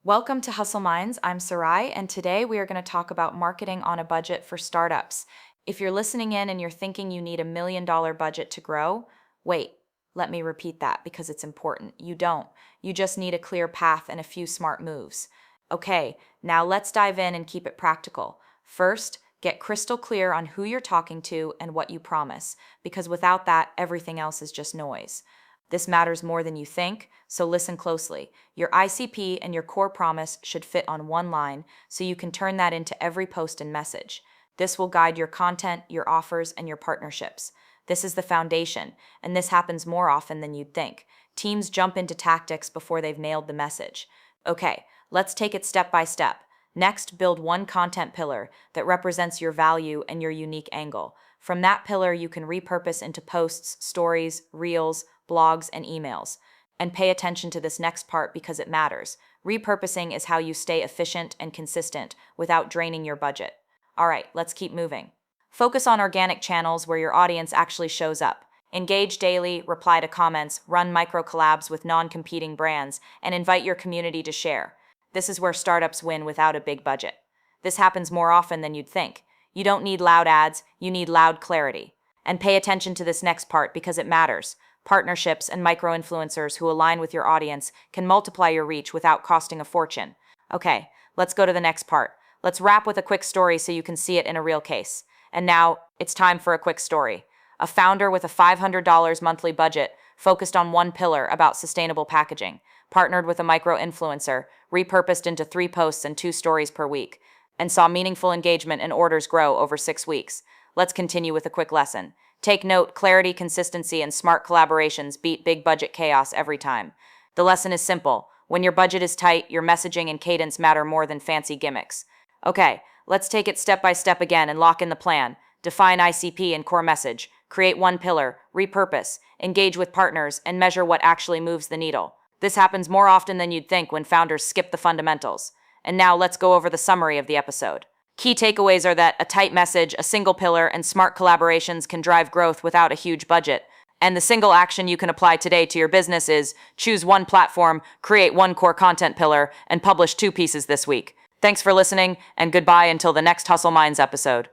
Welcome to Hustle Minds. I'm Sarai, and today we are going to talk about marketing on a budget for startups. If you're listening in and you're thinking you need $1 million budget to grow, wait, let me repeat that because it's important. You don't. You just need a clear path and a few smart moves. Okay, now let's dive in and keep it practical. First, get crystal clear on who you're talking to and what you promise, because without that, everything else is just noise. This matters more than you think, so listen closely. Your ICP and your core promise should fit on one line, so you can turn that into every post and message. This will guide your content, your offers, and your partnerships. This is the foundation, and this happens more often than you'd think. Teams jump into tactics before they've nailed the message. Okay, let's take it step by step. Next, build one content pillar that represents your value and your unique angle. From that pillar, you can repurpose into posts, stories, reels, blogs, and emails. And pay attention to this next part because it matters. Repurposing is how you stay efficient and consistent without draining your budget. All right, let's keep moving. Focus on organic channels where your audience actually shows up. Engage daily, reply to comments, run micro collabs with non-competing brands, and invite your community to share. This is where startups win without a big budget. This happens more often than you'd think. You don't need loud ads, you need loud clarity. And pay attention to this next part because it matters. Partnerships and micro-influencers who align with your audience can multiply your reach without costing a fortune. Okay, let's go to the next part. Let's wrap with a quick story so you can see it in a real case. And now, it's time for a quick story. A founder with a $500 monthly budget focused on one pillar about sustainable packaging, partnered with a micro-influencer, repurposed into 3 posts and 2 stories per week, and saw meaningful engagement and orders grow over 6 weeks. Let's continue with a quick lesson. Take note, clarity, consistency, and smart collaborations beat big budget chaos every time. The lesson is simple. When your budget is tight, your messaging and cadence matter more than fancy gimmicks. Okay, let's take it step by step again and lock in the plan. Define ICP and core message. Create one pillar, repurpose, engage with partners, and measure what actually moves the needle. This happens more often than you'd think when founders skip the fundamentals. And now let's go over the summary of the episode. Key takeaways are that a tight message, a single pillar, and smart collaborations can drive growth without a huge budget. And the single action you can apply today to your business is choose one platform, create one core content pillar, and publish 2 pieces this week. Thanks for listening, and goodbye until the next Hustle Minds episode.